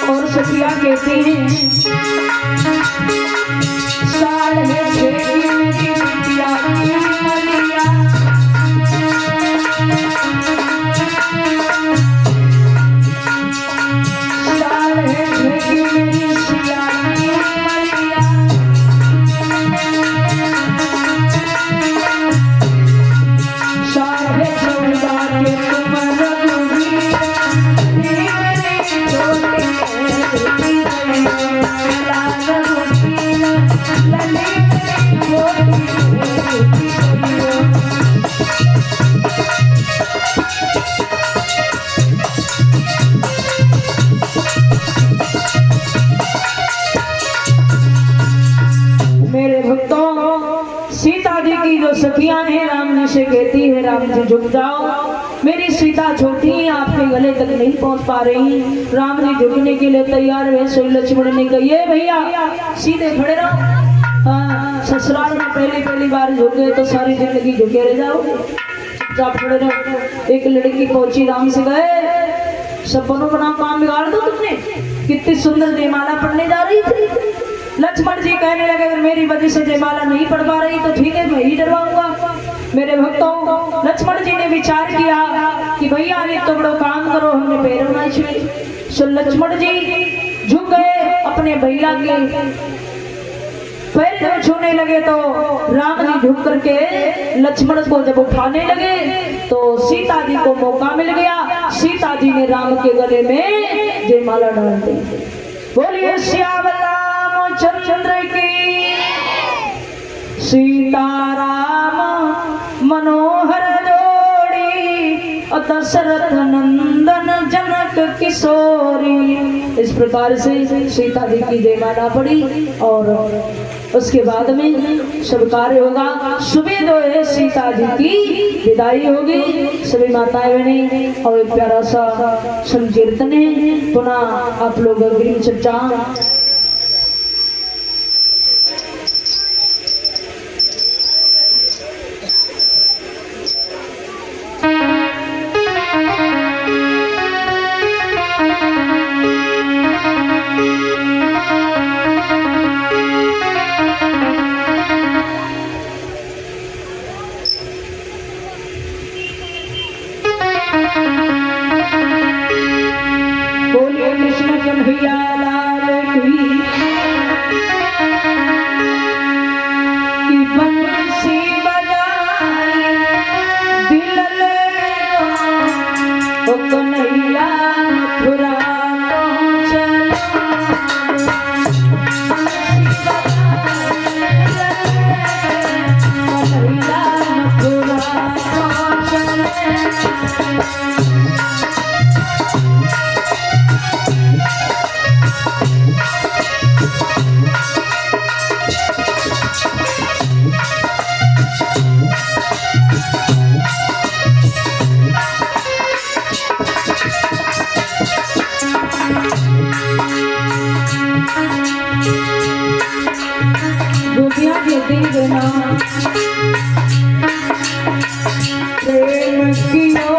और सखिया कहती हैं साढ़े छह की मेरी बिटिया मलिया, साढ़े छह की मेरी सिया मलिया, साढ़े चौदह के तुम रघुवीर, मेरे भक्तों, सीता जी की जो सखियां हैं राम जी से कहती है राम जी झुक जाओ, मेरी सीता छोटी है आपके गले तक नहीं पहुंच पा रही। राम जी झुकने के लिए तैयार हुए। सो लक्ष्मण ने कही भैया सीधे खड़े रहो, हाँ ससुराल में पहली बार झुके तो सारी जिंदगी झुके रह जाओ, चुपचाप खड़े रहो। एक लड़की पहुंची राम से गए, सपनों बना काम बिगाड़ दो तुमने, कितनी सुंदर जयमाला पढ़ने जा रही थी। लक्ष्मण जी कहने लगे अगर मेरी वजह से जयमाला नहीं पढ़ पा रही तो ठीक है मैं ही डरवाऊंगा। मेरे भक्तों, लक्ष्मण जी ने विचार किया कि भैया एक तो बड़ो काम करो, हमने पैरों ना छुए। सो लक्ष्मण जी झुक गए अपने भैया के पैर जब छूने लगे तो राम जी झुक करके लक्ष्मण को जब उठाने लगे तो सीता जी को मौका मिल गया। सीता जी ने राम के गले में जयमाला डाल दी। बोलिए श्याम रामचंद्र की, सीताराम मनोहर जोड़ी, दशरथ नंदन जनक किशोरी। इस प्रकार से सीता जी की जयमाला पड़ी और उसके बाद में सब कार्य होगा। सुबह दो सीता जी की विदाई होगी। सभी माताएं बहनें और एक प्यारा सा संकीर्तन है। पुनः आप लोग अग्रिम चर्चा प्रेम कियो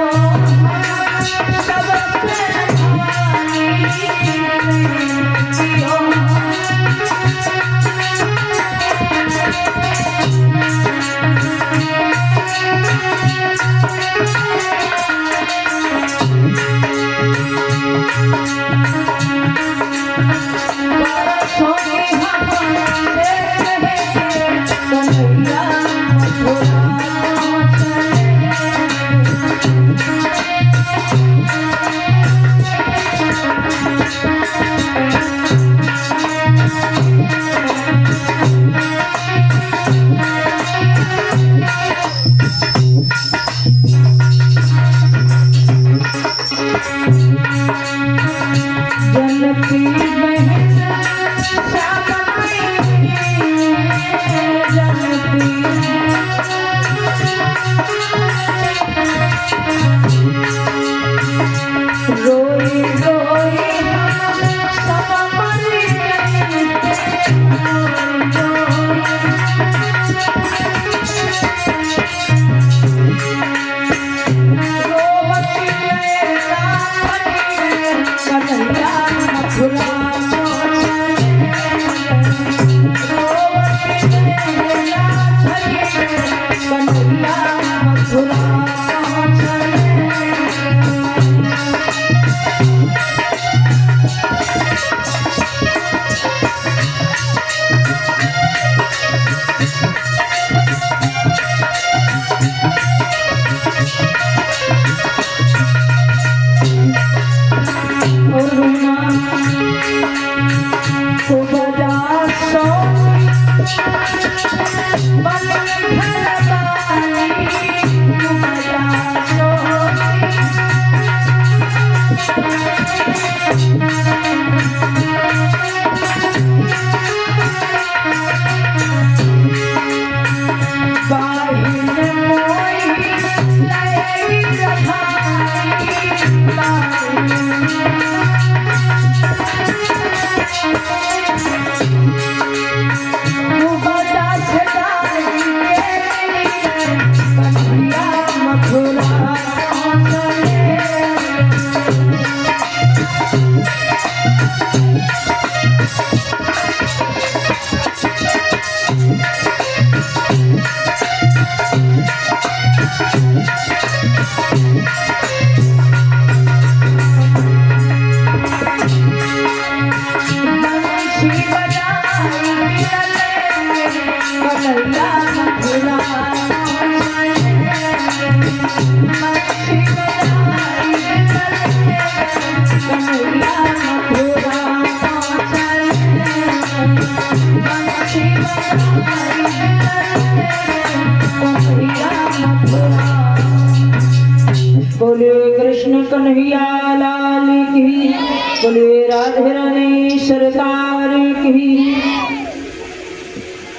बोलिए राधे रानी सरकार की।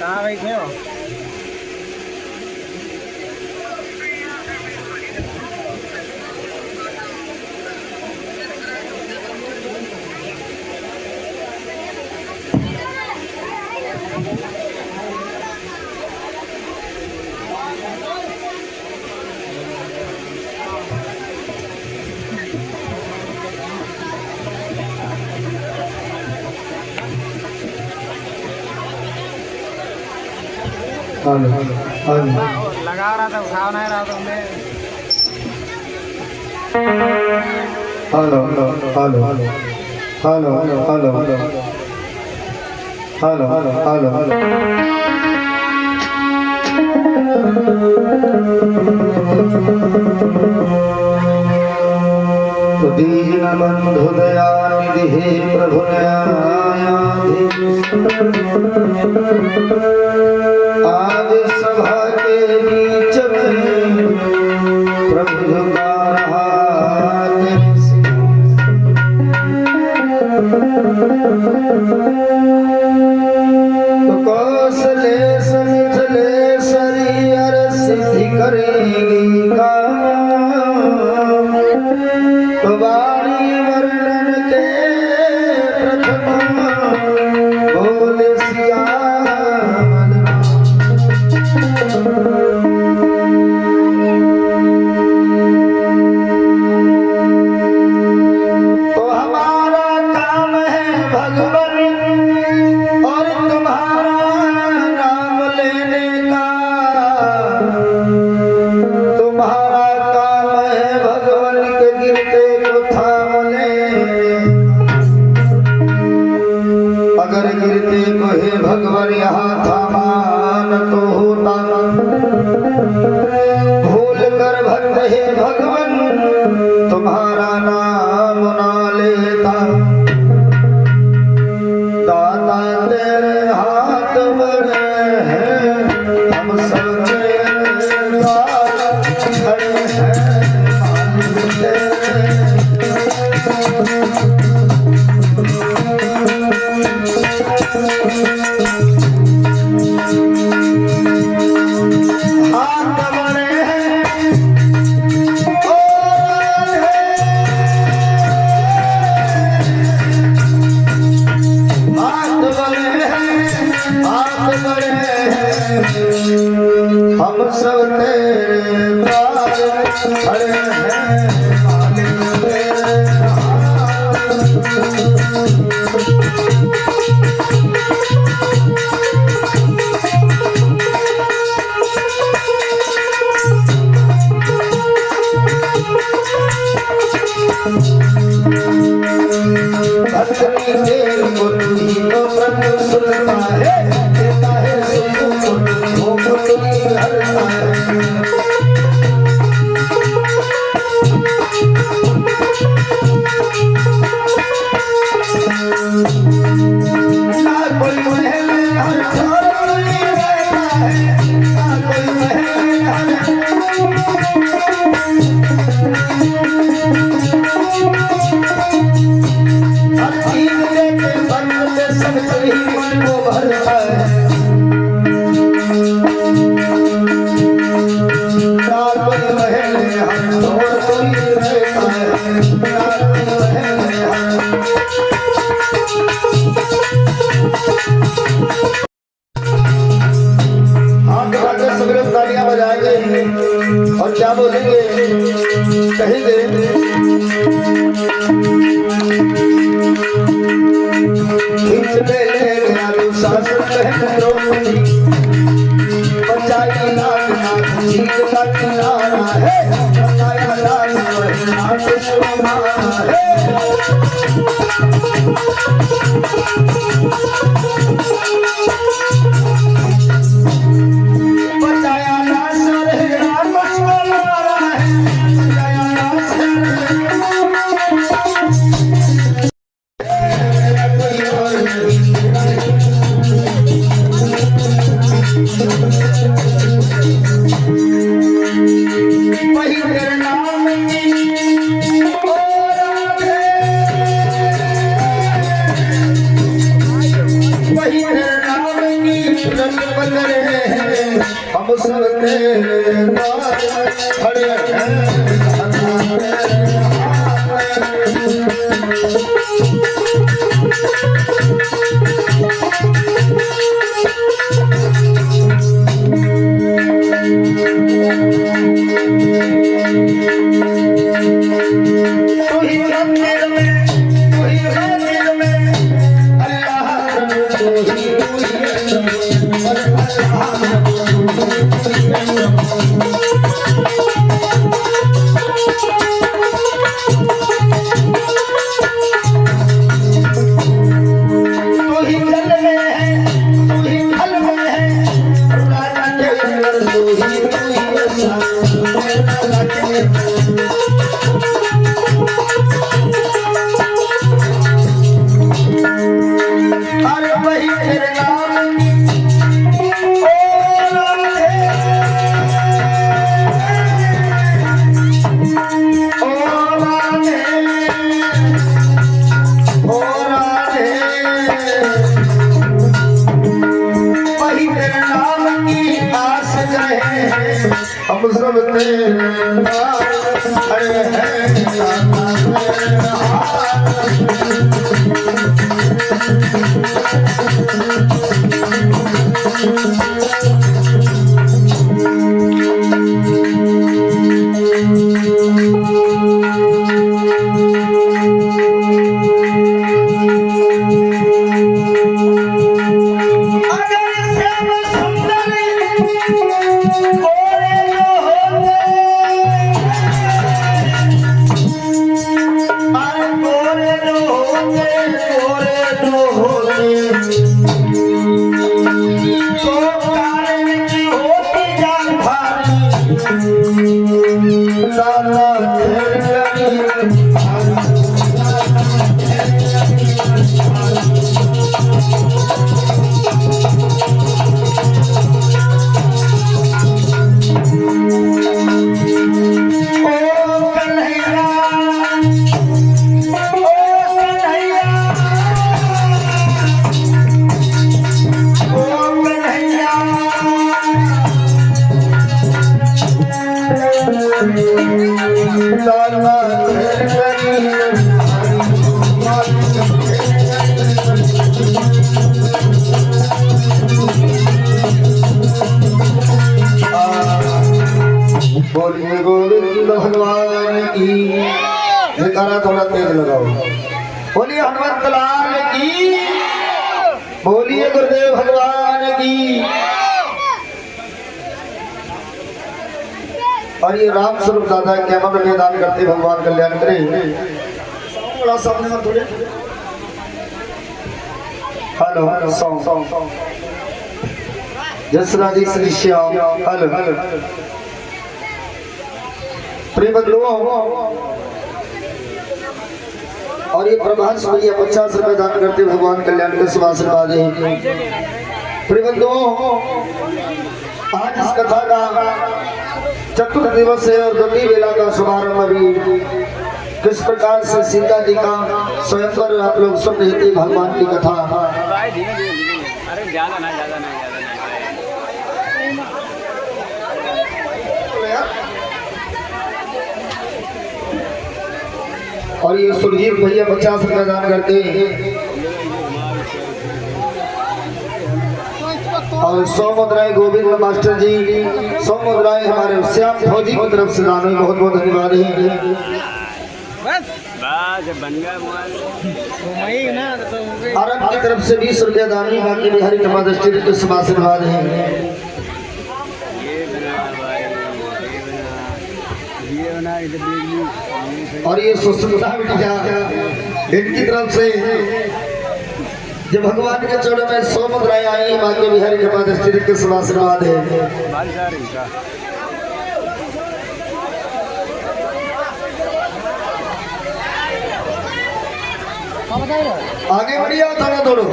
कहाँ बैठे हो? लगा रहा था, उठा नहीं रहा था मैं। Hello hello hello hello hello hello hello दीन बंधु दयानिधि प्रभु आज सभा के बीच में प्रभु झुका रहा तो कौशले समिथले शरीर सिद्धि करेगी काम तो वाणी वर्णन के प्रथम बोले सिया भगवान यहाँ थामा न तो होता भूल कर भक्त हे भगवान तुम्हारा नाम ना लेता दाता तेरे हाथ बड़े हैं हम सब खड़े हैं हम सब तेरे द्वार खड़े हैं भक्ति तेरे मुरली तो प्रभु सुनता है देता है सुख वो मुरली हरता है ना कोई महल हर कोई रहता है ना कोई महल हर चीज लेके बनते सब कोई मन को भरता है ना कोई महल हर और कोई रहता है ना कोई महल हाथ बढ़ाकर सब लोग तालियां बजाएंगे और क्या बोलेंगे कहेंगे खींच ले गया दुशासन बहन द्रौपदी बचाई नाग नाग जीत का किनारा है बताया राज नाग शोभा है बचाया ना सर राम शोभा है बचाया ना वही तेरे नाम की ओ राधे बंदरे हम सब तेरे द्वार खड़े हम सब तेरे खड़े बोलिए गोविंद भगवान की जयकारा थोड़ा तेज लगाओ। बोलिए हनुमंत लाल की, बोलिए गुरुदेव भगवान की। और ये राम स्वरूप दादा क्या मन निदान करते भगवान कल्याण करे। थोड़ा सामने में थोड़े हेलो सॉन्ग जसरा जी श्री श्याम हेलो प्रिय बंधुओं और ये प्रभास भैया 50 रुपए दान करते भगवान कल्याण के शुभ आशीर्वाद है। प्रिय बंधुओं आज इस कथा का चतुर्थ दिवस है और द्वितीय वेला का शुभारंभ अभी किस प्रकार से सीता जी का स्वयंवर आप लोग सुन रहे थे भगवान की कथा। अरे ज्यादा ना और ये सुरजीत भैया 50 रुपए दान करते हैं और 100 मुद्राएं गोविंद मास्टर जी, 100 मुद्राएं हमारे श्याम फौजी की तरफ से दान बहुत बहुत धन्यवाद है। आरब की तरफ से 20 रुपया दान है, बाकी बिहारी कमा दृष्टि के शुभ आशीर्वाद है। और ये सुष्मिता बिटिया इनकी तरफ से जब भगवान के चरणों में 100 मुद्राएं आई, बाकी बिहारी कमा दृष्टि के शुभ आशीर्वाद है। आगे बढ़िए थोड़ा दौड़ो।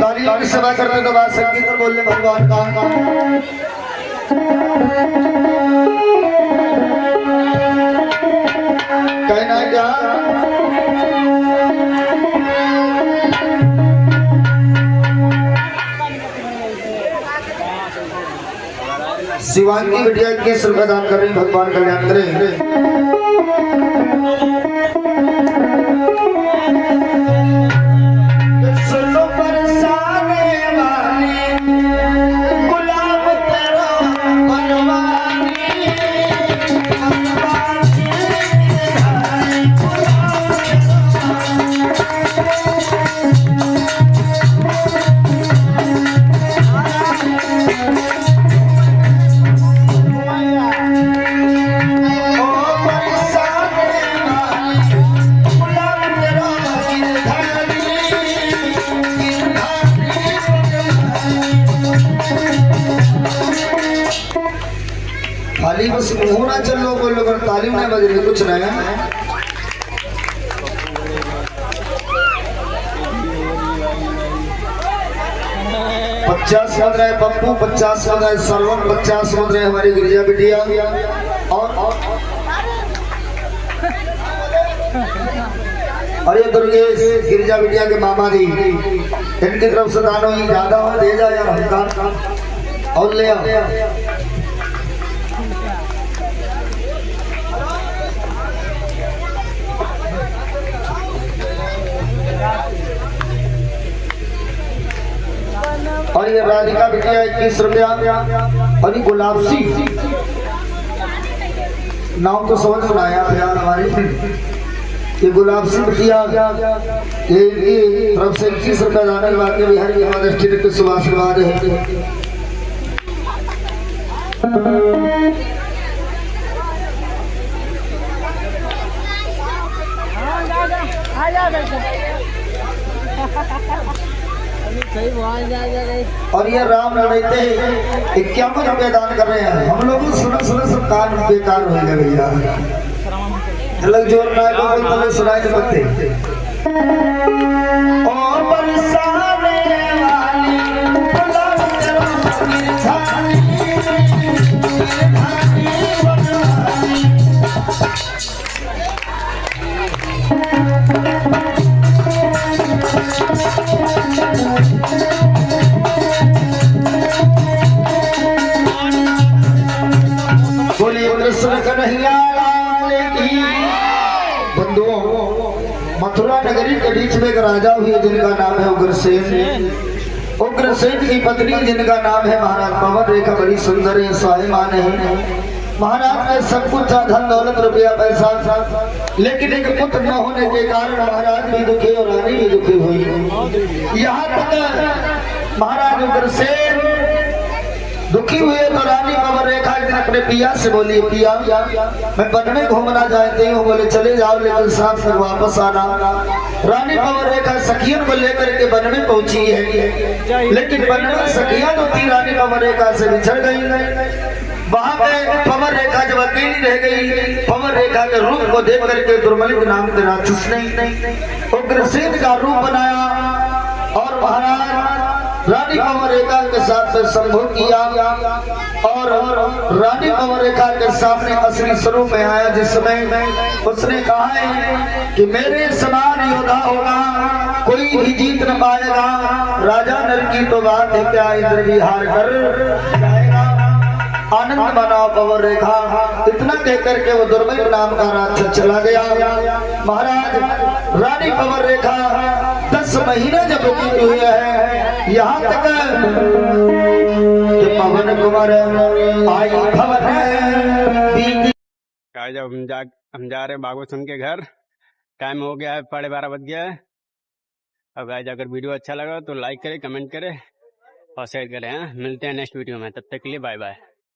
तालियों की सेवा करने के बाद संगीत बोलने भगवान का कहना क्या शिवांगी बिटिया 21 रुपए दान कर रही, भगवान कल्याण करें। खाली बस होना चल लो, बोल लो, तालीम नहीं बज रही, कुछ नहीं है। पचास बन रहे पप्पू, 50 बन रहे सरवन, 50 बन रहे हमारी गिरिजा बिटिया और ये दुर्गेश गिरिजा बिटिया के मामा दी, इनकी तरफ से दानों ही ज्यादा हो, दे जा यार हमका और ले आ। और ये राधिका बिटिया 21 रुपया और ये गुलाबसी नाम तो समझ में आया यार हमारी, ये गुलाबसी बिटिया ये तरफ से 21 रुपया जाने के बाद बिहार की हमारे डिस्ट्रिक्ट के सुभाष है। और ये राम लड़ते 51 रुपये दान कर रहे हैं। हम लोग सुना सब कान बेकार हो गए भैया, अलग जोर ना कोई सुनाई तो सकते। बंधुओं, मथुरा नगरी के बीच में एक राजा हुए जिनका नाम है उग्रसेन। उग्रसेन की पत्नी जिनका नाम है महाराज पवन रेखा, बड़ी सुंदर है, स्वाभिमान है। महाराज ने सब कुछ था, धन दौलत रुपया पैसा था, लेकिन एक पुत्र न होने के कारण महाराज भी दुखी और रानी भी दुखी हुई। यहाँ तक महाराज उग्रसेन दुखी हुए तो रानी पवन रेखा एक दिन अपने पिया से बोली, पिया मैं वन में घूमना चाहती हूँ। बोले चले जाओ, लेकिन साथ में वापस आना। रानी पवन रेखा सखियन को लेकर के वन में पहुंची है, लेकिन वन में सखियां तो थी, रानी पवन रेखा से बिछड़ गई। वहां पे पवन रेखा जब अकेली रह गई, पवन रेखा के रूप को देख करके दुर्मलिक नाम के राक्षस ने उग्रसेन का रूप बनाया और महाराज रानी पवन रेखा के साथ में संभोग किया और रानी पवन रेखा के सामने असली स्वरूप में आया, जिसमें उसने कहा है कि मेरे समान योद्धा होगा कोई भी जीत न पाएगा। राजा नर की तो बात है क्या, इंद्र भी हार कर जाएगा। आनंद मनाओ पवन रेखा, इतना कहकर के वो दुर्मल नाम का राक्षस चला गया। महाराज रानी पवन रेखा 10 महीने जब बीत हुए हैं, यहाँ तक कि पवन कुमार आई भवन जब हम जा रहे बागो सुन के घर, टाइम हो गया है 12:30 बज गया है। अब गाइस अगर वीडियो अच्छा लगा तो लाइक करें, कमेंट करें और शेयर करें। मिलते हैं नेक्स्ट वीडियो में, तब तक के लिए बाय बाय।